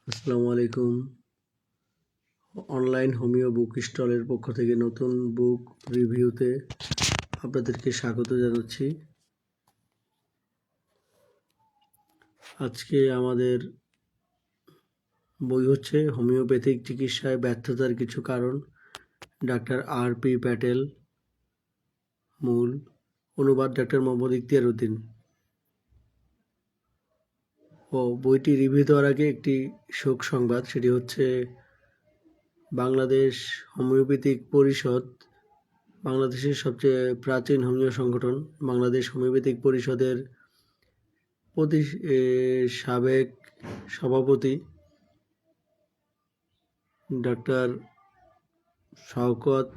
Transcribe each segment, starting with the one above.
আসসালামু আলাইকুম। Online homeo বুক স্টলের পক্ষ থেকে নতুন বুক রিভিউতে আপনাদেরকে স্বাগত জানাচ্ছি। আজকে আমাদের বই হচ্ছে হোমিওপ্যাথিক চিকিৎসায় ব্যর্থতার কিছু কারণ, ডাক্তার আর.পি. প্যাটেল, মূল, অনুবাদ ডাক্তার মোহাম্মদ ইখতিয়ার উদ্দিন। বইটি রিভিউ দেওয়ার আগে একটি শোক সংবাদ, সেটি হচ্ছে বাংলাদেশ হোমিওপ্যাথিক পরিষদ, বাংলাদেশের সবচেয়ে প্রাচীন হোমিও সংগঠন বাংলাদেশ হোমিওপ্যাথিক পরিষদের সাবেক সভাপতি ডাক্তার শওকত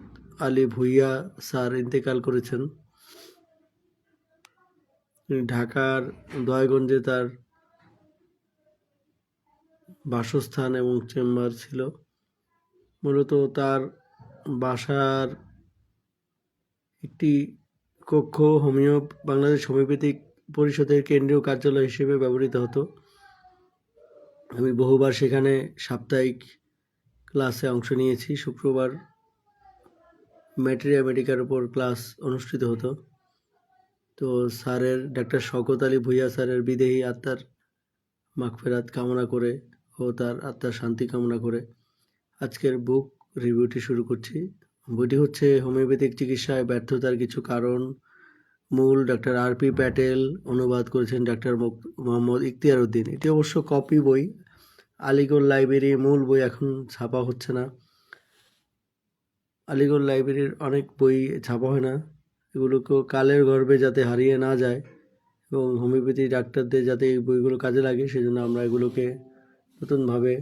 আলী ভূঁইয়া স্যার ইন্তেকাল করেছেন। ঢাকার দয়াগঞ্জে তার বাসস্থান এবং চেম্বার ছিল। মূলত তার বাসার একটি কক্ষ বাংলাদেশ হোমিওপ্যাথিক পরিষদের কেন্দ্রীয় কার্যালয় হিসেবে ব্যবহৃত হতো। আমি বহুবার সেখানে সাপ্তাহিক ক্লাসে অংশ নিয়েছি। শুক্রবার ম্যাটেরিয়ামেটিকার উপর ক্লাস অনুষ্ঠিত হতো। তো স্যারের, ডাক্তার শওকত আলী ভূঁইয়া স্যারের বিদেহী আত্মার মাগফিরাত কামনা করে ও তার আত্মার শান্তি কামনা করে আজকের বুক রিভিউটি শুরু করছি। বইটি হচ্ছে হোমিওপ্যাথিক চিকিৎসায় ব্যর্থতার কিছু কারণ, মূল ডাক্তার আর.পি. প্যাটেল, অনুবাদ করেছেন ডাক্তার মোহাম্মদ ইখতিয়ার উদ্দিন। এটি অবশ্য কপি বই, আলিগড় লাইব্রেরি মূল বই এখন ছাপা হচ্ছে না। আলিগড় লাইব্রেরির অনেক বই ছাপা হয় না, এগুলোকেও কালের গর্ভে যাতে হারিয়ে না যায় এবং হোমিওপ্যাথি ডাক্তারদের যাতে এই বইগুলো কাজে লাগে, সেজন্য আমরা এগুলোকে নতুনভাবে,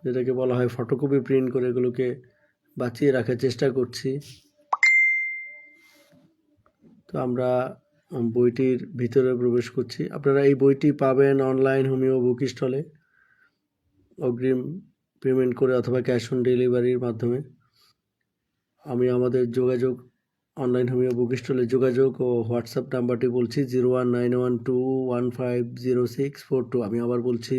যেটাকে বলা হয় ফটোকপি প্রিন্ট করে, এগুলোকে বাঁচিয়ে রাখার চেষ্টা করছি। তো আমরা বইটির ভিতরে প্রবেশ করছি। আপনারা এই বইটি পাবেন অনলাইন হোমিও বুক স্টলে অগ্রিম পেমেন্ট করে অথবা ক্যাশ অন ডেলিভারির মাধ্যমে। আমি আমাদের অনলাইন হোমিও বুক স্টলে যোগাযোগ ও হোয়াটসঅ্যাপ নাম্বারটি বলছি 0191215064 আমি আবার বলছি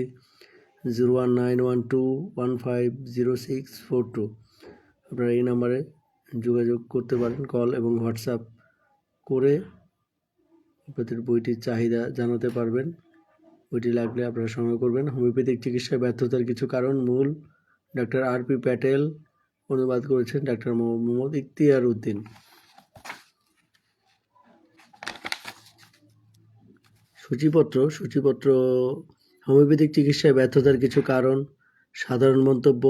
0191215064। আপনারা এই নাম্বারে যোগাযোগ করতে পারেন, কল এবং হোয়াটসঅ্যাপ করে আপনাদের বইটির চাহিদা জানাতে পারবেন। বইটি লাগলে আপনারা সংগ্রহ করবেন। হোমিওপ্যাথিক চিকিৎসায় ব্যর্থতার কিছু কারণ, মূল ডাক্তার আর.পি. প্যাটেল, অনুবাদ করেছেন ডাক্তার মোহাম্মদ ইখতিয়ার উদ্দিন। সূচিপত্র হোমিওপ্যাথিক চিকিৎসায় ব্যর্থতার কিছু কারণ, সাধারণ মন্তব্য,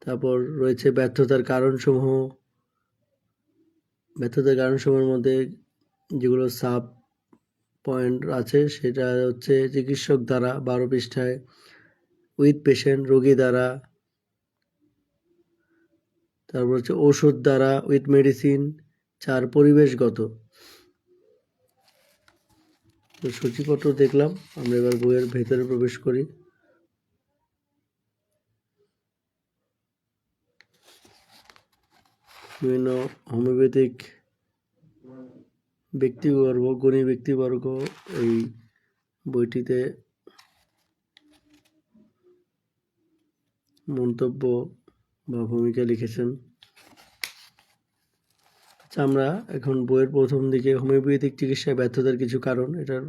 তারপর রয়েছে ব্যর্থতার কারণসমূহের মধ্যে যেগুলো সাব পয়েন্ট আছে সেটা হচ্ছে চিকিৎসক দ্বারা 12 পৃষ্ঠায়, উইথ পেশেন্ট রোগী দ্বারা, তারপর হচ্ছে ওষুধ দ্বারা, উইথ মেডিসিন, 4 পরিবেশগত। তো সূচিপত্র দেখলাম, আমরা এবার বইয়ের ভেতরে প্রবেশ করি। বিভিন্ন হোমিওপ্যাথিক গুণী ব্যক্তিবর্গ এই বইটিতে মন্তব্য বা ভূমিকা লিখেছেন। আচ্ছা, আমরা এখন বইয়ের প্রথম দিকে হোমিওপ্যাথিক চিকিৎসায় ব্যর্থতার কিছু কারণ, এটার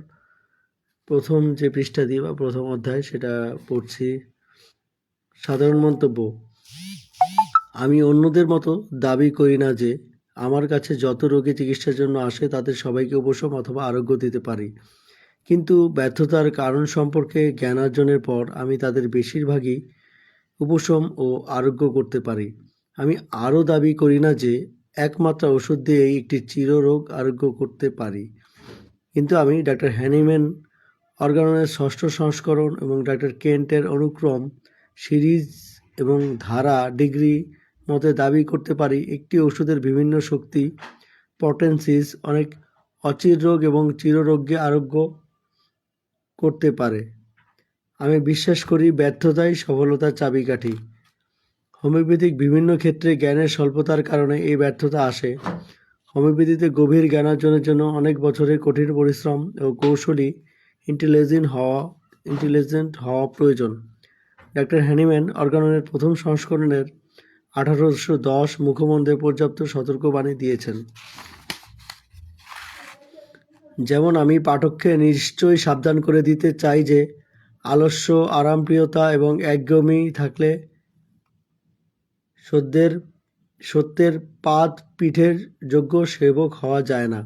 প্রথম যে পৃষ্ঠাটি বা প্রথম অধ্যায় সেটা পড়ছি। সাধারণ মন্তব্য: আমি অন্যদের মতো দাবি করি না যে আমার কাছে যত রোগী চিকিৎসার জন্য আসে তাদের সবাইকে উপশম অথবা আরোগ্য দিতে পারি, কিন্তু ব্যর্থতার কারণ সম্পর্কে জ্ঞান অর্জনের পর আমি তাদের বেশিরভাগই উপশম ও আরোগ্য করতে পারি। আমি আরও দাবি করি না যে একমাত্র ওষুধ দিয়েই একটি চিররোগ আরোগ্য করতে পারি, কিন্তু আমি ডাক্তার হ্যানিম্যান অর্গাননের 6ষ্ঠ সংস্করণ এবং ডাক্তার কেন্টের অনুক্রম সিরিজ এবং ধারা ডিগ্রি মতে দাবি করতে পারি একটি ওষুধের বিভিন্ন শক্তি পটেন্সিস অনেক অচির রোগ এবং চিররোগকে আরোগ্য করতে পারে। আমি বিশ্বাস করি ব্যর্থতাই সফলতার চাবিকাঠি। হোমিওপ্যাথিক বিভিন্ন ক্ষেত্রে জ্ঞানের স্বল্পতার কারণে এই ব্যর্থতা আসে। হোমিওপ্যাথিতে গভীর জ্ঞান অর্জনের জন্য অনেক বছরের কঠিন পরিশ্রম ও কৌশলী ইন্টেলিজেন্ট হওয়া প্রয়োজন। ডাক্তার হ্যানিম্যান অর্গাননের প্রথম সংস্করণের 1810 মুখবন্ধে পর্যাপ্ত সতর্কবাণী দিয়েছেন। যেমন আমি পাঠককে নিশ্চয়ই সাবধান করে দিতে চাই যে আলস্য, আরামপ্রিয়তা এবং একঘেয়েমি থাকলে সত্যের পাদ পিঠের যোগ্য সেবক হওয়া যায় না।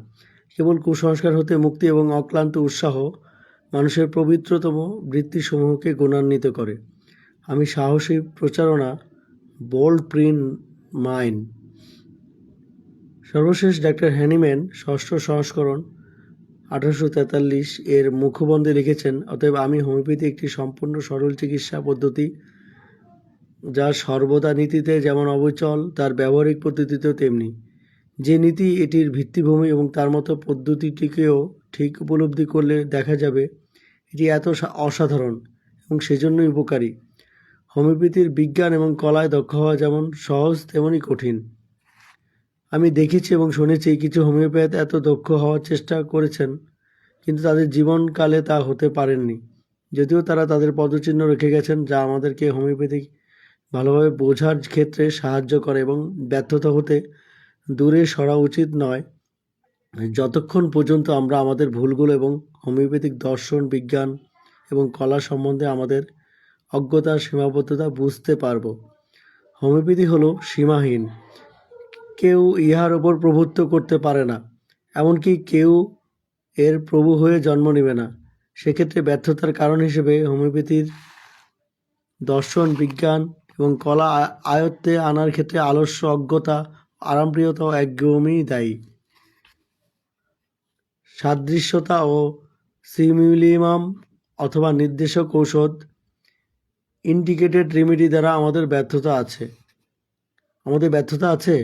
কেবল কুসংস্কার হতে মুক্তি এবং অক্লান্ত উৎসাহ মানুষের পবিত্রতম বৃত্তিসমূহকে গুণান্বিত করে। আমি সাহসী প্রচারণা, বোল্ড প্রিন্ট মাইন্ড। সর্বশেষ ডাক্তার হ্যানিম্যান ষষ্ঠ সংস্করণ 1843 এর মুখবন্ধে লিখেছেন, অতএব আমি হোমিওপ্যাথি একটি সম্পূর্ণ সরল চিকিৎসা পদ্ধতি যা সর্বদা নীতিতে যেমন অবিচল, তার ব্যবহারিক পদ্ধতিতেও তেমনি। যে নীতি এটির ভিত্তিভূমি এবং তার মতো পদ্ধতিটিকেও ঠিক উপলব্ধি করলে দেখা যাবে এটি এত অসাধারণ এবং সেজন্যই উপকারী। হোমিওপ্যাথির বিজ্ঞান এবং কলায় দক্ষ হওয়া যেমন সহজ তেমনই কঠিন। আমি দেখেছি এবং শুনেছি কিছু হোমিওপ্যাথ এত দক্ষ হওয়ার চেষ্টা করেছেন কিন্তু তাদের জীবনকালে তা হতে পারেননি, যদিও তারা তাদের পদচিহ্ন রেখে গেছেন যা আমাদেরকে হোমিওপ্যাথি ভালোভাবে বোঝার ক্ষেত্রে সাহায্য করে এবং ব্যর্থতা হতে দূরে সরা উচিত নয় যতক্ষণ পর্যন্ত আমরা আমাদের ভুলগুলো এবং হোমিওপ্যাথিক দর্শন, বিজ্ঞান এবং কলা সম্বন্ধে আমাদের অজ্ঞতার সীমাবদ্ধতা বুঝতে পারব। হোমিওপ্যাথি হলো সীমাহীন, কেউ ইহার ওপর প্রভুত্ব করতে পারে না, এমনকি কেউ এর প্রভু হয়ে জন্ম নেবে না। সেক্ষেত্রে ব্যর্থতার কারণ হিসেবে হোমিওপ্যাথির দর্শন, বিজ্ঞান এবং কলা আয়ত্তে আনার ক্ষেত্রে আলস্য, অজ্ঞতা, আরামপ্রিয়তা ও একঘেয়েমি দায়ী। সাদৃশ্যতা ও সিমিলিয়াম অথবা নির্দেশক ঔষধ, ইন্ডিকেটেড রেমেডি দ্বারা আমাদের ব্যর্থতা আছে।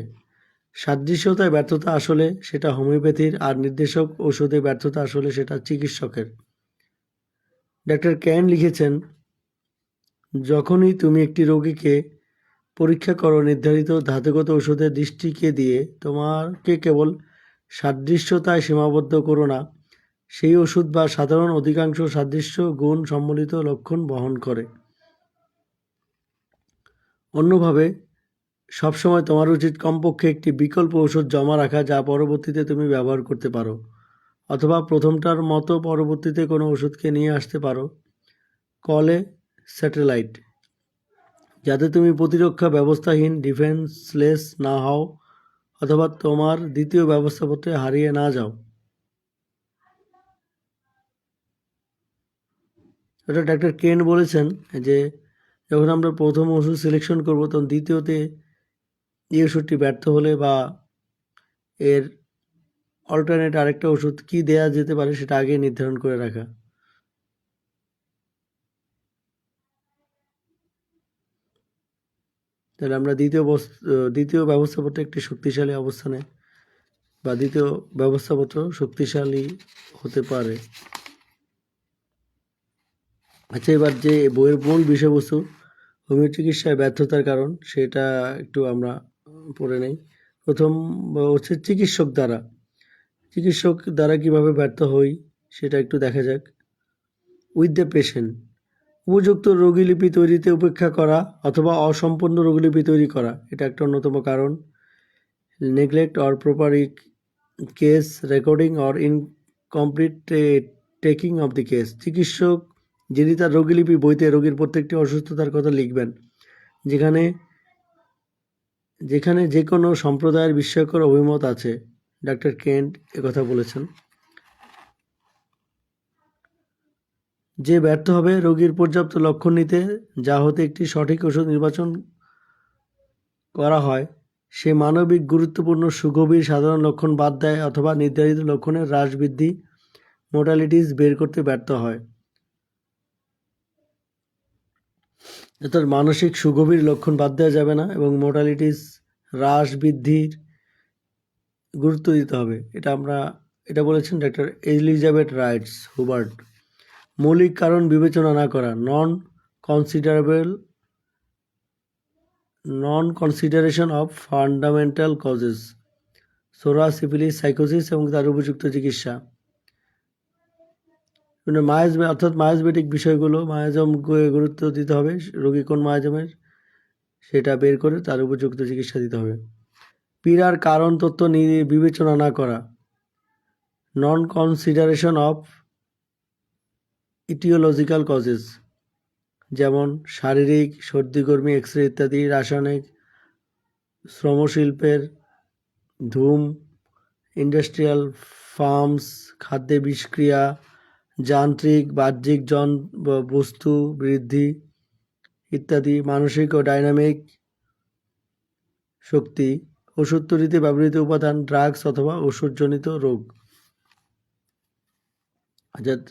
সাদৃশ্যতায় ব্যর্থতা আসলে সেটা হোমিওপ্যাথির, আর নির্দেশক ঔষধে ব্যর্থতা আসলে সেটা চিকিৎসকের। ডাক্তার ক্যান লিখেছেন, যখনই তুমি একটি রোগীকে পরীক্ষা করো নির্ধারিত ধাতুগত ওষুধের দৃষ্টিকে দিয়ে তোমাকে কেবল সাদৃশ্যতায় সীমাবদ্ধ করো না, সেই ওষুধ বা সাধারণ অধিকাংশ সাদৃশ্য গুণ সম্বলিত লক্ষণ বহন করে। অন্যভাবে সবসময় তোমার উচিত কমপক্ষে একটি বিকল্প ওষুধ জমা রাখা যা পরবর্তীতে তুমি ব্যবহার করতে পারো, অথবা প্রথমটার মতো পরবর্তীতে কোনো ওষুধকে নিয়ে আসতে পারো। কলে স্যাটেলাইট, যাতে তুমি প্রতিরক্ষা ব্যবস্থাহীন, ডিফেন্সলেস না হও অথবা তোমার দ্বিতীয় ব্যবস্থাপত্রে হারিয়ে না যাও। এটা ডাক্তার কেন বলেছেন যে যখন আমরা প্রথম ওষুধ সিলেকশন করব তখন দ্বিতীয়তে এই ওষুধটি ব্যর্থ হলে বা এর অল্টারনেট আরেকটা ওষুধ কি দেয়া যেতে পারে সেটা আগে নির্ধারণ করে রাখা। তাহলে আমরা দ্বিতীয় ব্যবস্থাপত্র একটি শক্তিশালী অবস্থানে বা দ্বিতীয় ব্যবস্থাপত্র শক্তিশালী হতে পারে। আচ্ছা, এবার যে বইয়ের মূল বিষয়বস্তু হোমিও চিকিৎসায় ব্যর্থতার কারণ সেটা একটু আমরা পড়ে নেই। প্রথম হচ্ছে চিকিৎসক দ্বারা কিভাবে ব্যর্থ হই সেটা একটু দেখা যাক। উইথ দ্য পেশেন্ট, উপযুক্ত রোগীলিপি তৈরিতে উপেক্ষা করা অথবা অসম্পূর্ণ রোগীলিপি তৈরি করা এটা একটা অন্যতম কারণ। Neglect or proper case recording or incomplete taking of the case, চিকিৎসক যিনি তার রোগীলিপি বইতে রোগীর প্রত্যেকটি অসুস্থতার কথা লিখবেন, যেখানে যে কোনো সম্প্রদায়ের বিস্ময়কর অভিমত আছে। ডাক্তার কেন্ট একথা বলেছেন। যে ব্যর্থ হবে রোগীর পর্যাপ্ত লক্ষণ নিতে, যা হতে একটি সঠিক ওষুধ নির্বাচন করা হয়, সে মানবিক গুরুত্বপূর্ণ সুগভীর সাধারণ লক্ষণ বাদ দেয় অথবা নির্ধারিত লক্ষণের হ্রাস বৃদ্ধি মোডালিটিস বের করতে ব্যর্থ হয়। অর্থাৎ মানসিক সুগভীর লক্ষণ বাদ দেওয়া যাবে না এবং মোডালিটিস হ্রাস বৃদ্ধির গুরুত্ব দিতে হবে। এটা বলেছেন ডাক্তার এলিজাবেথ রাইটস হুবার্ট। মৌলিক কারণ বিবেচনা না করা, নন কনসিডারেশন অফ ফান্ডামেন্টাল কজেস, সোরা, সিফিলিস, সাইকোসিস এবং তার উপযুক্ত চিকিৎসা। অর্থাৎ মায়োজমেটিক বিষয়গুলো, মায়োজম গুরুত্ব দিতে হবে, রোগী কোন মায়োজমের সেটা বের করে তার উপযুক্ত চিকিৎসা দিতে হবে। পীড়ার কারণ তথ্য বিবেচনা না করা, নন কনসিডারেশন অফ ইটিওলজিক্যাল কজেস, যেমন শারীরিক, সর্দিগর্মি, এক্স-রে ইত্যাদি, রাসায়নিক, শ্রমশিল্পের, ধূম, ইন্ডাস্ট্রিয়াল ফার্মস, খাদ্যে বিষক্রিয়া, যান্ত্রিক বাহ্যিক বস্তু বৃদ্ধি ইত্যাদি, মানসিক ও ডাইনামিক শক্তি, ওষুধ তৈরিতে ব্যবহৃত উপাদান, ড্রাগস অথবা ওষুধজনিত রোগ। অর্থাৎ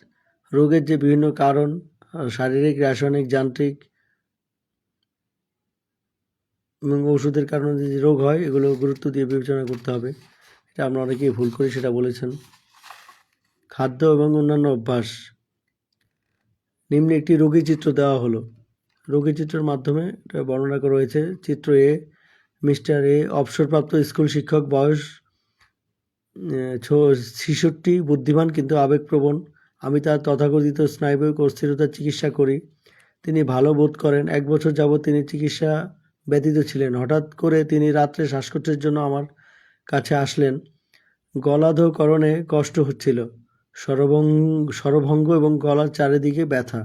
রোগের যে বিভিন্ন কারণ, শারীরিক, রাসায়নিক, যান্ত্রিক এবং ওষুধের কারণে যে রোগ হয় এগুলো গুরুত্ব দিয়ে বিবেচনা করতে হবে। এটা আমরা অনেকেই ভুল করি, সেটা বলেছেন। খাদ্য এবং অন্যান্য অভ্যাস। নিম্নে একটি রোগী চিত্র দেওয়া হলো। রোগী চিত্রের মাধ্যমে এটা বর্ণনা করা হয়েছে। চিত্র এ, মিস্টার এ অবসরপ্রাপ্ত স্কুল শিক্ষক, বয়স 66, বুদ্ধিমান কিন্তু আবেগপ্রবণ। আমি তার তথাকথিত স্নায়বিক অস্থিরতার চিকিৎসা করি। তিনি ভালো বোধ করেন। 1 বছর যাবৎ তিনি চিকিৎসা ব্যতীত ছিলেন। হঠাৎ করে তিনি রাত্রে শ্বাসকষ্টের জন্য আমার কাছে আসলেন। গলাধঃকরণে কষ্ট হচ্ছিল, স্বরভঙ্গ এবং গলার চারিদিকে ব্যথা।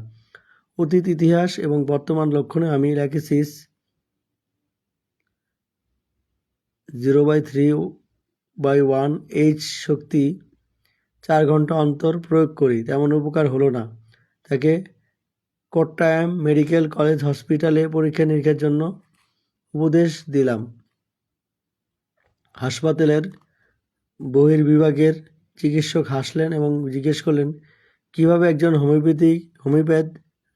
অতীত ইতিহাস এবং বর্তমান লক্ষণে আমি ল্যাকেসিস 0/3/1 H শক্তি 4 ঘন্টা অন্তর প্রয়োগ করি। তেমন উপকার হলো না। তাকে কোট্টায়াম মেডিকেল কলেজ হসপিটালে পরীক্ষা নিরীক্ষার জন্য উপদেশ দিলাম। হাসপাতালের বহির্বিভাগের চিকিৎসক হাসলেন এবং জিজ্ঞেস করলেন, কিভাবে একজন হোমিওপ্যাথ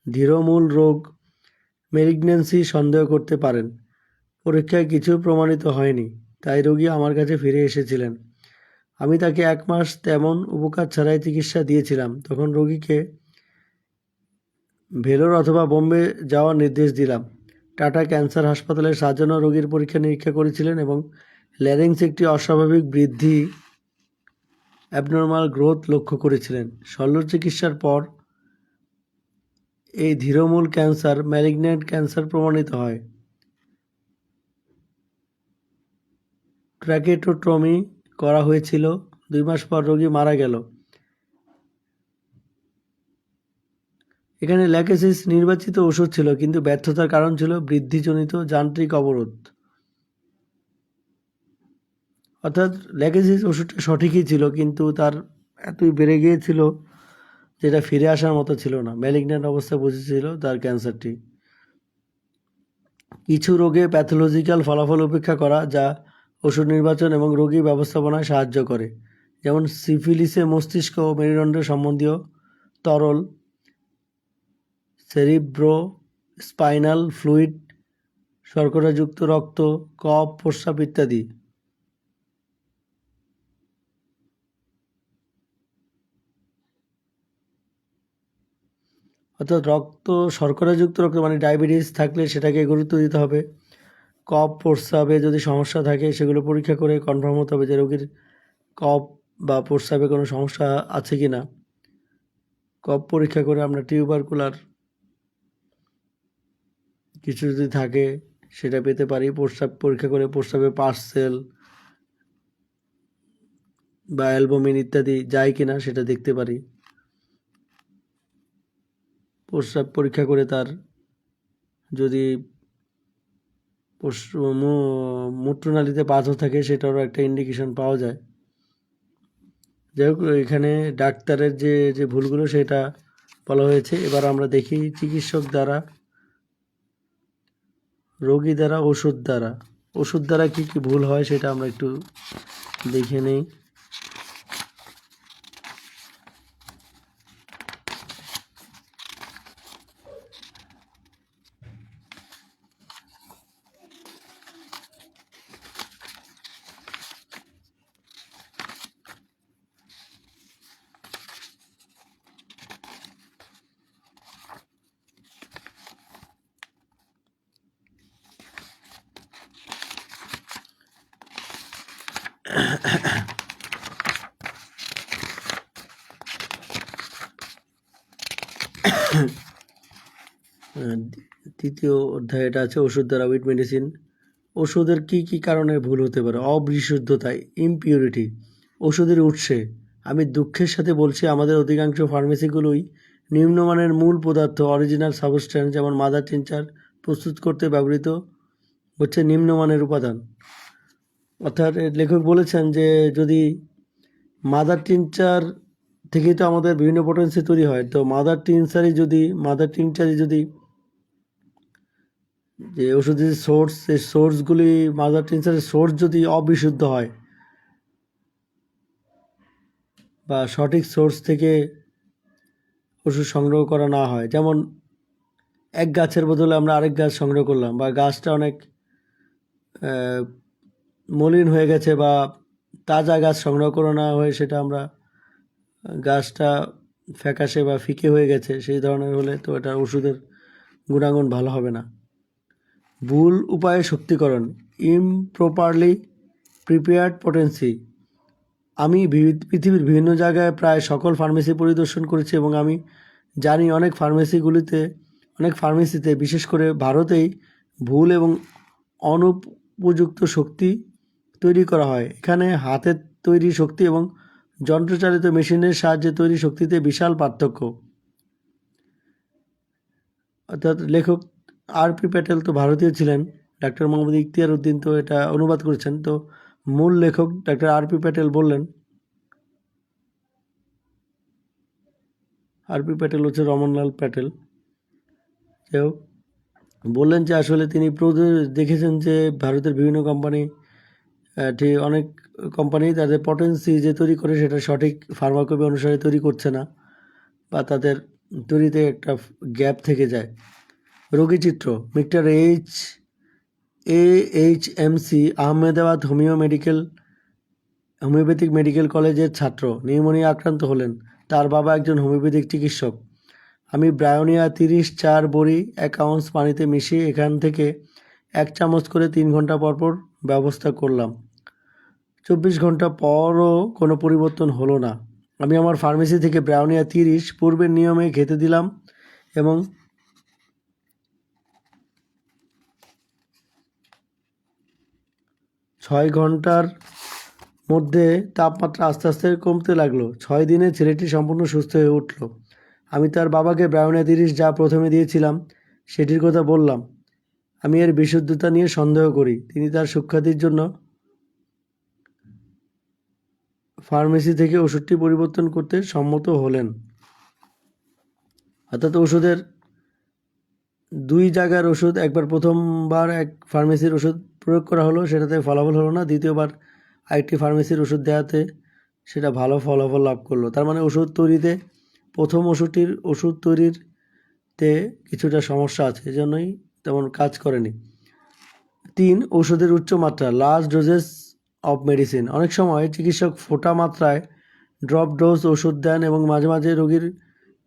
ধীরমূল রোগ মেলিগন্যান্সি সন্দেহ করতে পারেন? পরীক্ষায় কিছু প্রমাণিত হয়নি, তাই রোগী আমার কাছে ফিরে এসেছিলেন। আমি তাকে 1 মাস তেমন উপকার ছাড়াই চিকিৎসা দিয়েছিলাম। তখন রোগীকে ভেলোর অথবা বোম্বে যাওয়ার নির্দেশ দিলাম। টাটা ক্যান্সার হাসপাতালের সাজানো রোগীর পরীক্ষা নিরীক্ষা করেছিলেন এবং ল্যারিংস একটি অস্বাভাবিক বৃদ্ধি, অ্যাবনর্মাল গ্রোথ লক্ষ্য করেছিলেন। শল্য চিকিৎসার পর এই ধীরমূল ক্যান্সার ম্যালিগন্যান্ট ক্যান্সার প্রমাণিত হয়। ট্র্যাকেটোটমি করা হয়েছিল। 2 মাস পর রোগী মারা গেল। এখানে ল্যাকেসিস নির্বাচিত ওষুধ ছিল, কিন্তু ব্যর্থতার কারণ ছিল বৃদ্ধিজনিত যান্ত্রিক অবরোধ। অর্থাৎ ল্যাকেসিস ওষুধটা সঠিকই ছিল, কিন্তু তার এতই বেড়ে গিয়েছিল যেটা ফিরে আসার মতো ছিল না। ম্যালিগন্যান্ট অবস্থা বুঝেছিল তার ক্যান্সারটি। কিছু রোগে প্যাথোলজিক্যাল ফলাফল উপেক্ষা করা, যা ওষুধ নির্বাচন এবং রোগী ব্যবস্থাপনায় সাহায্য করে। যেমন সিফিলিসে মস্তিষ্ক ও মেরুদণ্ড সম্বন্ধীয় তরল, সেরিব্রো স্পাইনাল ফ্লুইড, শর্করাযুক্ত রক্ত, কফ, প্রস্রাব ইত্যাদি। অর্থাৎ শর্করাযুক্ত রক্ত মানে ডায়াবেটিস থাকলে সেটাকে গুরুত্ব দিতে হবে। কফ, প্রস্রাবে যদি সমস্যা থাকে সেগুলো পরীক্ষা করে কনফার্ম হতে হবে যে রোগীর কফ বা প্রস্রাবে কোনো সমস্যা আছে কি না। কফ পরীক্ষা করে আমরা টিউবারকুলার কিছু যদি থাকে সেটা পেতে পারি। প্রস্রাব পরীক্ষা করে প্রস্রাবে পার্সেল বা অ্যালবুমিন ইত্যাদি যায় কিনা সেটা দেখতে পারি। প্রস্রাব পরীক্ষা করে তার যদি মূত্রনালীতে পাথর থাকে সেটারও একটা ইন্ডিকেশন পাওয়া যায়। যাই হোক, এখানে ডাক্তারের যে ভুলগুলো সেটা বলা হয়েছে। এবার আমরা দেখি চিকিৎসক দ্বারা, রোগী দ্বারা, ওষুধ দ্বারা কী কী ভুল হয় সেটা আমরা একটু দেখে নেই। তৃতীয় অধ্যায় এটা আছে ওষুধ দ্বারা উইথ মেডিসিন। ওষুধের কি কি কারণে ভুল হতে পারে? অবিশুদ্ধতা, ইমপিউরিটি, ওষুধের উৎসে। আমি দুঃখের সাথে বলছি আমাদের অধিকাংশ ফার্মেসিগুলোই নিম্নমানের মূল পদার্থ অরিজিনাল সাবস্ট্যান্স যেমন মাদার টিনচার প্রস্তুত করতে ব্যবহৃত হচ্ছে নিম্নমানের উপাদান। অর্থাৎ লেখক বলেছেন যে যদি মাদার টিনচার থেকেই তো আমাদের বিভিন্ন পোটেন্সি তৈরি হয়, তো মাদার টিনচারই যদি যে ওষুধের সোর্স, সেই সোর্সগুলি মাদার টিনচারের সোর্স যদি অবিশুদ্ধ হয় বা সঠিক সোর্স থেকে ওষুধ সংগ্রহ করা না হয়, যেমন এক গাছের বদলে আমরা আরেক গাছ সংগ্রহ করলাম, বা গাছটা অনেক মলিন হয়ে গেছে বা তাজা গাছ সংগ্রহ করা না হয়ে সেটা আমরা গাছটা ফ্যাকাশে বা ফিকে হয়ে গেছে, সেই ধরনের হলে তো এটা ওষুধের গুণাগুণ ভালো হবে না। ভুল উপায়ে শক্তিকরণ, ইমপ্রপারলি প্রিপেয়ার্ড পোটেন্সি। আমি পৃথিবীর বিভিন্ন জায়গায় প্রায় সকল ফার্মেসি পরিদর্শন করেছি এবং আমি জানি অনেক ফার্মেসিতে বিশেষ করে ভারতেই ভুল এবং অনুপযুক্ত শক্তি তৈরি করা হয়। এখানে হাতের তৈরি শক্তি এবং যন্ত্রচালিত মেশিনের সাহায্যে তৈরি শক্তিতে বিশাল পার্থক্য। অর্থাৎ লেখক আর.পি. প্যাটেল তো ভারতীয় ছিলেন, ডাক্তার মোহাম্মদ ইখতিয়ার উদ্দিন তো এটা অনুবাদ করেছেন। তো মূল লেখক ডাক্তার আর.পি. প্যাটেল বললেন, আর.পি. প্যাটেল হচ্ছে রমনলাল প্যাটেল, যাই হোক, বললেন যে আসলে তিনি দেখেছেন যে ভারতের বিভিন্ন কোম্পানি, ঠিক অনেক কোম্পানি তাদের পটেন্সি যে তৈরি করে সেটা সঠিক ফার্মাকপি অনুসারে তৈরি করছে না বা তাদের তৈরিতে একটা গ্যাপ থেকে যায়। রোগীচিত্র, mister AHMC Ahmedabad homoeopathic medical কলেজের ছাত্র নিউমোনিয়া আক্রান্ত হলেন। তার বাবা একজন হোমিওপ্যাথিক চিকিৎসক। আমি ব্রায়োনিয়া 30 বড়ি 1 আউন্স পানিতে মিশিয়ে এখান থেকে 1 চামচ করে 3 ঘন্টা পরপর ব্যবস্থা করলাম। 24 ঘন্টা পরও কোনো পরিবর্তন হলো না। আমি আমার ফার্মেসি থেকে ব্রায়োনিয়া 30 পূর্বের নিয়মে খেতে দিলাম এবং 6 ঘন্টার মধ্যে তাপমাত্রা আস্তে আস্তে কমতে লাগলো। 6 দিনে ছেলেটি সম্পূর্ণ সুস্থ হয়ে উঠল। আমি তার বাবাকে ব্রায়োনিয়া 30 যা প্রথমে দিয়েছিলাম সেটির কথা বললাম। আমি এর বিশুদ্ধতা নিয়ে সন্দেহ করি। তিনি তার সুখ্যাতির জন্য ফার্মেসি থেকে ওষুধটি পরিবর্তন করতে সম্মত হলেন। অর্থাৎ ওষুধের 2 জায়গার ওষুধ, একবার প্রথমবার এক ফার্মেসির ওষুধ প্রয়োগ করা হলো, সেটাতে ফলাফল হলো না। দ্বিতীয়বার আরেকটি ফার্মেসির ওষুধ দেওয়াতে সেটা ভালো ফলাফল লাভ করলো। তার মানে ওষুধ তৈরিতে প্রথম ওষুধ তৈরিতে কিছুটা সমস্যা আছে, এজন্যই তেমন কাজ করেনি। 3. ওষুধের উচ্চ মাত্রা, লার্জ ডোজেস অফ মেডিসিন। অনেক সময় চিকিৎসক ফোঁটা মাত্রায় ড্রপ ডোজ ওষুধ দেন এবং মাঝে মাঝে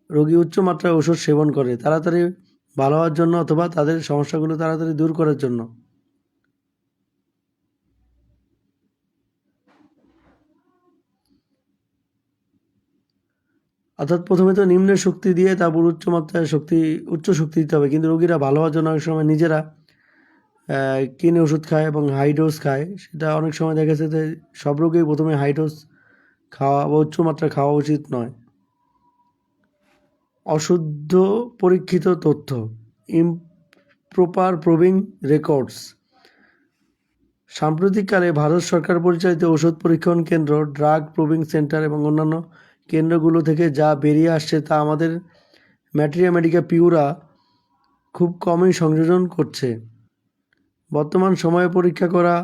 রোগী উচ্চ মাত্রায় ওষুধ সেবন করে তাড়াতাড়ি ভালো হওয়ার জন্য অথবা তাদের সমস্যাগুলো তাড়াতাড়ি দূর করার জন্য। অর্থাৎ প্রথমে তো নিম্ন শক্তি দিয়ে তারপর উচ্চ শক্তি দিতে হবে, কিন্তু রোগীরা ভালো হওয়ার জন্য অনেক সময় নিজেরা কিনে ওষুধ খায় এবং হাই ডোজ খায়। সেটা অনেক সময় দেখা যাচ্ছে যে সব রোগেই প্রথমে হাই ডোজ খাওয়া বা উচ্চ মাত্রা খাওয়া উচিত নয়। অশুদ্ধ পরীক্ষিত তথ্য, ইমপ্রপার প্রুভিং রেকর্ডস। সাম্প্রতিককালে ভারত সরকার পরিচালিত ওষুধ পরীক্ষণ কেন্দ্র, ড্রাগ প্রুভিং সেন্টার এবং অন্যান্য কেন্দ্রগুলো থেকে যা বেরিয়ে আসছে তা আমাদের ম্যাটেরিয়া মেডিকা পিউরা খুব কমই সংযোজন করছে। বর্তমান সময়ে পরীক্ষা করা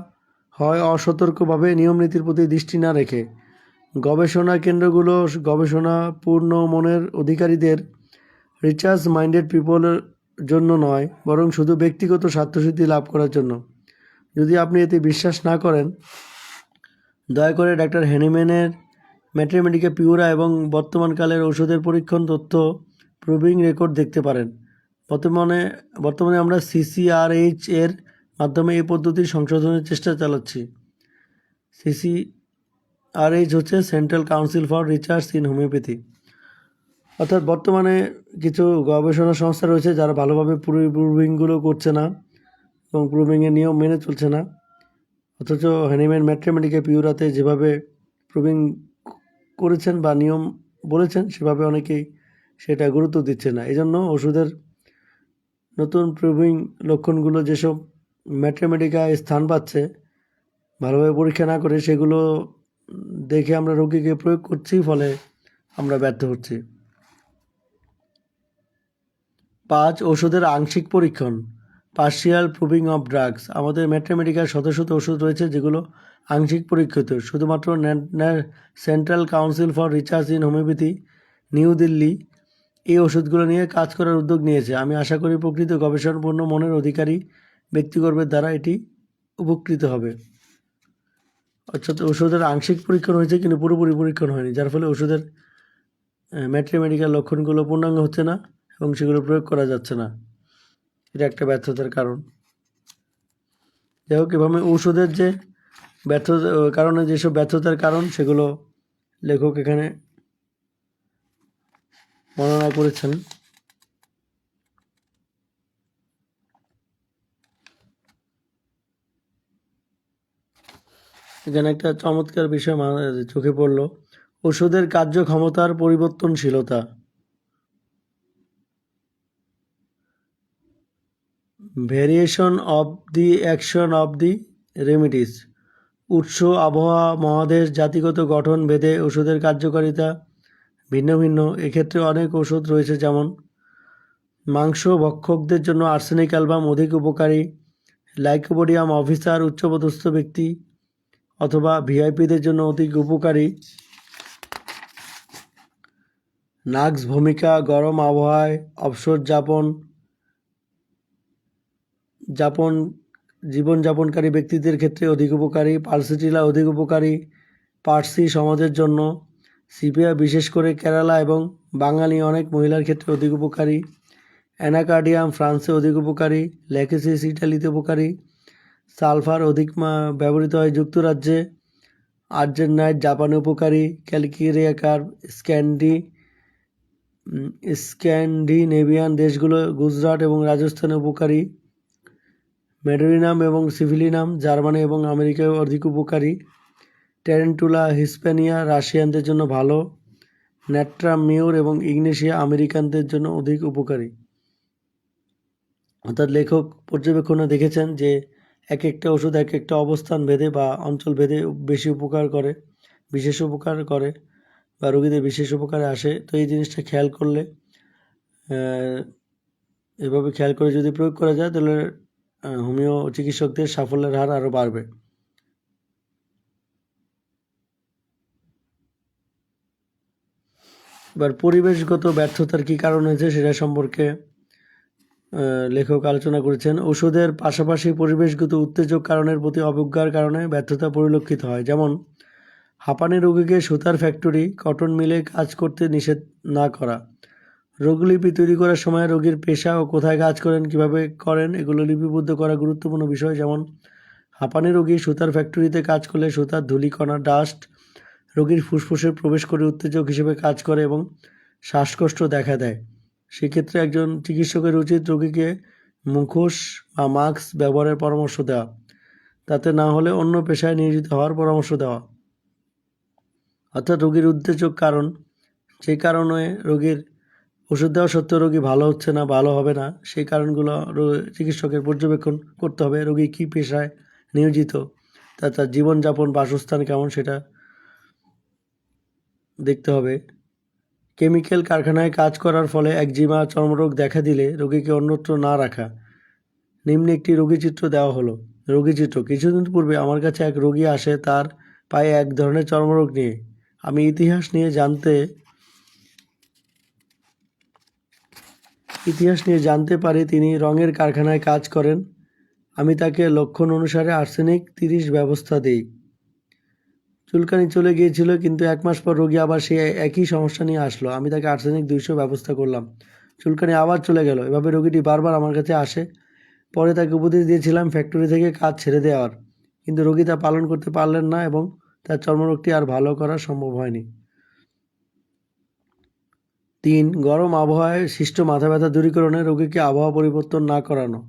হয় অসতর্কভাবে, নিয়মনীতির প্রতি দৃষ্টি না রেখে। গবেষণা কেন্দ্রগুলো গবেষণাপূর্ণ মনের অধিকারীদের, রিসার্চ মাইন্ডেড পিপলের জন্য নয়, বরং শুধু ব্যক্তিগত স্বার্থসিদ্ধি লাভ করার জন্য। যদি আপনি এতে বিশ্বাস না করেন, দয়া করে ডাক্তার হ্যানিম্যানের ম্যাটেরিয়া মেডিকা পিউরা এবং বর্তমানকালের ওষুধের পরীক্ষণ তথ্য প্রুভিং রেকর্ড দেখতে পারেন। বর্তমানে আমরা CCRH এর মাধ্যমে এই পদ্ধতির সংশোধনের চেষ্টা চালাচ্ছি। CCRH হচ্ছে central council for research in homeopathy. অর্থাৎ বর্তমানে কিছু গবেষণা সংস্থা রয়েছে যারা ভালোভাবে প্রুভিংগুলো করছে না এবং প্রুভিংয়ের নিয়ম মেনে চলছে না, অথচ হ্যানিম্যান ম্যাথমেটিকা পিউরাতে যেভাবে প্রুভিং করেছেন বা নিয়ম বলেছেন সেভাবে অনেকেই সেটা গুরুত্ব দিচ্ছে না। এই জন্য ওষুধের নতুন প্রুভিং লক্ষণগুলো যেসব ম্যাথমেটিকায় স্থান পাচ্ছে ভালোভাবে পরীক্ষা না করে সেগুলো দেখে আমরা রোগীকে প্রয়োগ করছি, ফলে আমরা ব্যর্থ হচ্ছি। 5. ওষুধের আংশিক পরীক্ষণ, পার্শিয়াল প্রুভিং অফ ড্রাগস। আমাদের ম্যাথমেটিকার শত শত ওষুধ রয়েছে যেগুলো আংশিক পরীক্ষিত। শুধুমাত্র central council for research in homeopathy, new Delhi এই ওষুধগুলো নিয়ে কাজ করার উদ্যোগ নিয়েছে। আমি আশা করি প্রকৃত গবেষণাপূর্ণ মনের অধিকারী ব্যক্তিগণের দ্বারা এটি উপকৃত হবে। অর্থাৎ ওষুধের আংশিক পরীক্ষণ হয়েছে কিন্তু পুরোপুরি পরীক্ষণ হয়নি, যার ফলে ওষুধের ম্যাথমেটিক্যাল লক্ষণগুলো পূর্ণাঙ্গ হচ্ছে না এবং সেগুলো প্রয়োগ করা যাচ্ছে না। এটা একটা ব্যর্থতার কারণ। যাই হোক, এভাবে ঔষধের যে ব্যর্থতা কারণে যেসব ব্যর্থতার কারণ সেগুলো লেখক এখানে বর্ণনা করেছেন। এখানে একটা চমৎকার বিষয় চোখে পড়ল, ওষুধের কার্যক্ষমতার পরিবর্তনশীলতা। Variation of the action of the remedies. উৎস, আবহাওয়া, মহাদেশ, জাতিগত গঠন ভেদে ওষুধের কার্যকারিতা ভিন্ন ভিন্ন। এক্ষেত্রে অনেক ওষুধ রয়েছে, যেমন মাংস ভক্ষকদের জন্য আর্সেনিক অ্যালবাম অধিক উপকারী, লাইকোপোডিয়াম অফিসার উচ্চপদস্থ ব্যক্তি অথবা ভিআইপিদের জন্য অধিক উপকারী। নাক্স ভূমিকা গরম আবহাওয়ায় অবসর জীবনযাপনকারী ব্যক্তিদের ক্ষেত্রে অধিক উপকারী। পালসিটিলা অধিক উপকারী পার্সি সমাজের জন্য। সিপিয়া বিশেষ করে কেরালা এবং বাঙালি অনেক মহিলার ক্ষেত্রে অধিক উপকারী। অ্যানাকার্ডিয়াম ফ্রান্সে অধিক উপকারী। ল্যাকেসিস ইটালিতে উপকারী। সালফার অধিক ব্যবহৃত হয় যুক্তরাজ্যে। আর্জেন্টাইন জাপানে উপকারী। ক্যালকিরিয়াকার স্ক্যান্ডিনেভিয়ান দেশগুলো গুজরাট এবং রাজস্থানে উপকারী। মেডোরিনাম এবং সিভিলিনাম জার্মানি এবং আমেরিকায় অধিক উপকারী। ট্যারেন্টুলা হিস্প্যানিয়া রাশিয়ানদের জন্য ভালো। ন্যাট্রাম মিউর এবং ইগনেশিয়া আমেরিকানদের জন্য অধিক উপকারী। অর্থাৎ লেখক পর্যবেক্ষণে দেখেছেন যে এক একটা ওষুধ এক একটা অবস্থান ভেদে বা অঞ্চল ভেদে বেশি উপকার করে, বিশেষ উপকার করে বা রোগীদের বিশেষ উপকারে আসে। তো এই জিনিসটা খেয়াল করলে, এভাবে খেয়াল করে যদি প্রয়োগ করা যায় তাহলে হোমিও চিকিৎসকদের সাফল্যের হার আরও বাড়বে। এবার পরিবেশগত ব্যর্থতার কী কারণ হয়েছে সেটা সম্পর্কে লেখক আলোচনা করেছেন। ওষুধের পাশাপাশি পরিবেশগত উত্তেজক কারণের প্রতি অবজ্ঞার কারণে ব্যর্থতা পরিলক্ষিত হয়, যেমন হাঁপানি রোগীকে সুতার ফ্যাক্টরি, কটন মিলে কাজ করতে নিষেধ না করা। রোগলিপি তৈরি করার সময় রোগীর পেশা ও কোথায় কাজ করেন, কিভাবে করেন এগুলো লিপিবদ্ধ করা গুরুত্বপূর্ণ বিষয়। যেমন হাঁপানি রোগী সুতার ফ্যাক্টরিতে কাজ করলে সুতার ধূলিকণা ডাস্ট রোগীর ফুসফুসে প্রবেশ করে উত্তেজক হিসেবে কাজ করে এবং শ্বাসকষ্ট দেখা দেয়। সেক্ষেত্রে একজন চিকিৎসকের উচিত রোগীকে মুখোশ বা মাস্ক ব্যবহারের পরামর্শ দেওয়া, তাতে না হলে অন্য পেশায় নিয়োজিত হওয়ার পরামর্শ দেওয়া। অর্থাৎ রোগীর উত্তেজক কারণ, যে কারণে রোগীর ওষুধ দেওয়া সত্ত্বেও রোগী ভালো হচ্ছে না, ভালো হবে না, সেই কারণগুলো চিকিৎসকের পর্যবেক্ষণ করতে হবে। রোগী কী পেশায় নিয়োজিত, তার জীবনযাপন বাসস্থান কেমন সেটা দেখতে হবে। কেমিক্যাল কারখানায় কাজ করার ফলে একজিমা চর্মরোগ দেখা দিলে রোগীকে অন্যত্র না রাখা। নিম্নে একটি রোগীচিত্র দেওয়া হলো। রোগীচিত্র: কিছুদিন পূর্বে আমার কাছে এক রোগী আসে তার পায়ে এক ধরনের চর্মরোগ নিয়ে। আমি ইতিহাস নিয়ে জানতে পারি তিনি রঙের কারখানায় কাজ করেন। আমি তাকে লক্ষণ অনুসারে আর্সেনিক 30 ব্যবস্থা দিই। চুলকানি চলে গিয়েছিল, কিন্তু 1 মাস পর রোগী আবার সেই একই সমস্যা নিয়ে আসলো। আমি তাকে আর্সেনিক 200 ব্যবস্থা করলাম, চুলকানি আবার চলে গেল। এভাবে রোগীটি বারবার আমার কাছে আসে। পরে তাকে উপদেশ দিয়েছিলাম ফ্যাক্টরি থেকে কাজ ছেড়ে দেওয়ার, কিন্তু রোগী তা পালন করতে পারলেন না এবং তার চর্মরোগটি আর ভালো করা সম্ভব হয়নি। 3. গরম আবহাওয়ায় সৃষ্ট মাথা ব্যথা দূরীকরণে রোগীকে আবহাওয়া পরিবর্তন না করানো।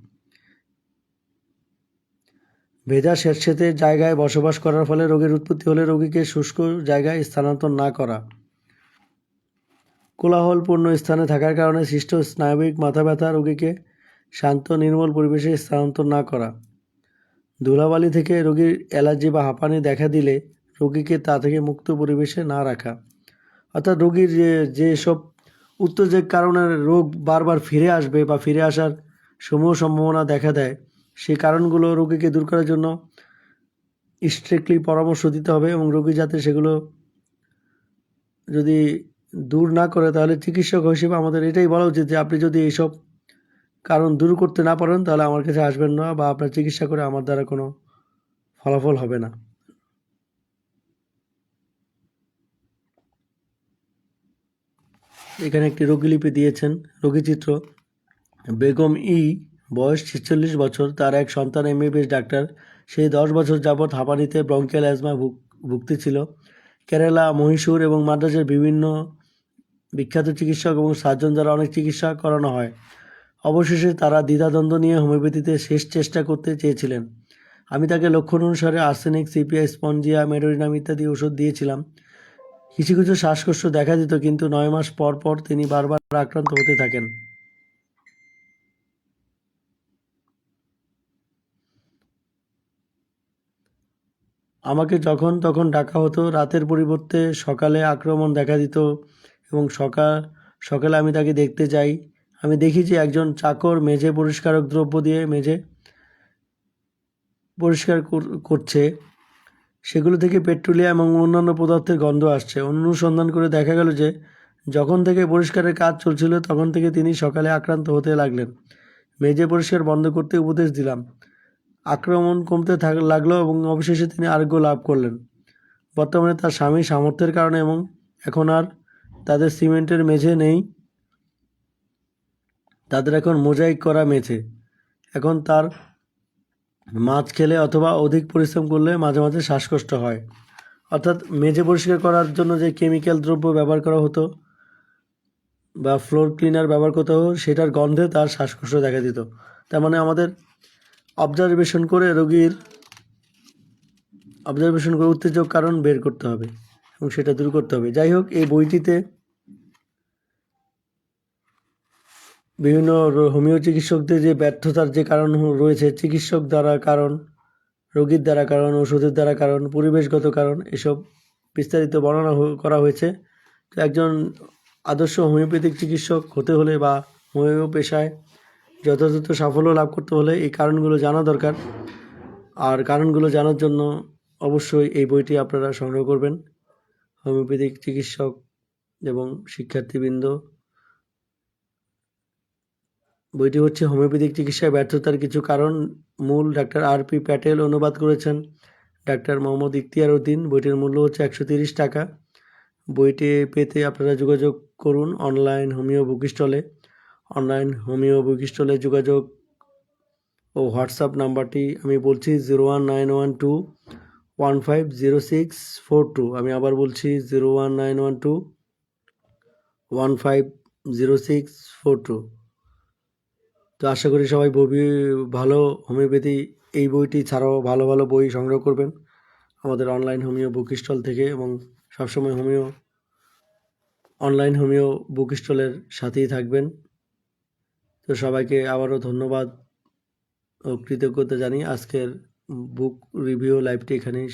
ভেজা স্যাঁতসেঁতে জায়গায় বসবাস করার ফলে রোগের উৎপত্তি হলে রোগীকে শুষ্ক জায়গায় স্থানান্তর না করা। কোলাহলপূর্ণ স্থানে থাকার কারণে সৃষ্ট স্নায়বিক মাথা ব্যথা রোগীকে শান্ত নির্মল পরিবেশে স্থানান্তর না করা। ধুলাবালি থেকে রোগীর অ্যালার্জি বা হাঁপানি দেখা দিলে রোগীকে তা থেকে মুক্ত পরিবেশে না রাখা। অর্থাৎ রোগীর যেসব উত্তেজক কারণে রোগ বারবার ফিরে আসবে বা ফিরে আসার সমূহ সম্ভাবনা দেখা দেয়, সেই কারণগুলো রোগীকে দূর করার জন্য স্ট্রিক্টলি পরামর্শ দিতে হবে এবং রোগী যাতে সেগুলো যদি দূর না করে, তাহলে চিকিৎসক হিসেবে আমাদের এটাই বলা উচিত যে আপনি যদি এইসব কারণ দূর করতে না পারেন তাহলে আমার কাছে আসবেন না, বা আপনার চিকিৎসা করে আমার দ্বারা কোনো ফলাফল হবে না। এখানে একটি রোগীলিপি দিয়েছেন। রোগীচিত্র: বেগম বয়স 46 বছর, তার এক সন্তান এমবিবিএস ডাক্তার। সেই 10 বছর যাবৎ হাঁপানিতে ব্রঙ্কিয়াল অ্যাজমা ভুগতেছিল। কেরালা, মহীশূর এবং মাদ্রাজের বিভিন্ন বিখ্যাত চিকিৎসক এবং সার্জন দ্বারা অনেক চিকিৎসা করানো হয়। অবশেষে তারা দ্বিধাদ্বন্দ্ব নিয়ে হোমিওপ্যাথিতে শেষ চেষ্টা করতে চেয়েছিলেন। আমি তাকে লক্ষণ অনুসারে আর্সেনিক, সিপিআই, স্পঞ্জিয়া, মেডোরিনাম ইত্যাদি ওষুধ দিয়েছিলাম। কিছু কিছু শ্বাসকষ্ট দেখা দিত, কিন্তু 9 মাস পর পর তিনি বারবার আক্রান্ত হতে থাকেন। আমাকে যখন তখন ডাকা হতো। রাতের পরিবর্তে সকালে আক্রমণ দেখা দিত এবং সকালে আমি তাকে দেখতে যাই। আমি দেখি যে একজন চাকর মেঝে পরিষ্কারক দ্রব্য দিয়ে মেঝে পরিষ্কার করছে। সেগুলো থেকে পেট্রোলিয়াম এবং অন্যান্য পদার্থের গন্ধ আসছে। অনুসন্ধান করে দেখা গেল যে যখন থেকে পরিষ্কারের কাজ চলছিল তখন থেকে তিনি সকালে আক্রান্ত হতে লাগলেন। মেঝে পরিষ্কার বন্ধ করতে উপদেশ দিলাম। আক্রমণ কমতে লাগলো এবং অবশেষে তিনি আরোগ্য লাভ করলেন। বর্তমানে তার স্বামীর সামর্থ্যের কারণে এবং এখন আর তাদের সিমেন্টের মেঝে নেই, তাদের এখন মোজাইক করা মেঝে। এখন তার মাছ খেলে অথবা অধিক পরিশ্রম করলে মাঝে মাঝে শ্বাসকষ্ট হয়। অর্থাৎ মেঝে পরিষ্কার করার জন্য যে কেমিক্যাল দ্রব্য ব্যবহার করা হতো বা ফ্লোর ক্লিনার ব্যবহার করতে হতো, সেটার গন্ধে তার শ্বাসকষ্ট দেখা দিত। তার মানে আমাদের অবজারভেশন করে উত্তেজক কারণ বের করতে হবে এবং সেটা দূর করতে হবে। যাই হোক, এই বইটিতে বিভিন্ন হোমিও চিকিৎসকদের যে ব্যর্থতার যে কারণ রয়েছে, চিকিৎসক দ্বারা কারণ, রোগীর দ্বারা কারণ, ওষুধের দ্বারা কারণ, পরিবেশগত কারণ, এসব বিস্তারিত বর্ণনা করা হয়েছে। তো একজন আদর্শ হোমিওপ্যাথিক চিকিৎসক হতে হলে বা হোমিও পেশায় যথাযথ সাফল্য লাভ করতে হলে এই কারণগুলো জানা দরকার। আর কারণগুলো জানার জন্য অবশ্যই এই বইটি আপনারা সংগ্রহ করবেন। হোমিওপ্যাথিক চিকিৎসক এবং শিক্ষার্থীবৃন্দ, বইটি হচ্ছে হোমিওপ্যাথিক চিকিৎসায় ব্যর্থতার কিছু কারণ। মূল ডাক্তার আর.পি. প্যাটেল অনুবাদ করেছেন ডাক্তার মোহাম্মদ ইখতিয়ার উদ্দিন। বইটির মূল্য হচ্ছে 130 টাকা। বইটি পেতে আপনারা যোগাযোগ করুন অনলাইন হোমিও বুক স্টলে। অনলাইন হোমিও বুক স্টলে যোগাযোগ ও হোয়াটসঅ্যাপ নাম্বারটি আমি বলছি 01912150642। আমি আবার বলছি 01912150642। তো আশা করি সবাই ভালো হোমিওপ্যাথি এই বইটি ছাড়াও ভালো ভালো বই সংগ্রহ করবেন আমাদের অনলাইন হোমিও বুক স্টল থেকে, এবং সবসময় অনলাইন হোমিও বুক স্টলের সাথেই থাকবেন। তো সবাইকে আবারও ধন্যবাদ ও কৃতজ্ঞতা জানিয়ে আজকের বুক রিভিউ লাইভটি এখানেই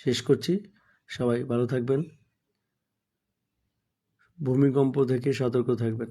শেষ করছি। সবাই ভালো থাকবেন, ভূমিকম্প থেকে সতর্ক থাকবেন।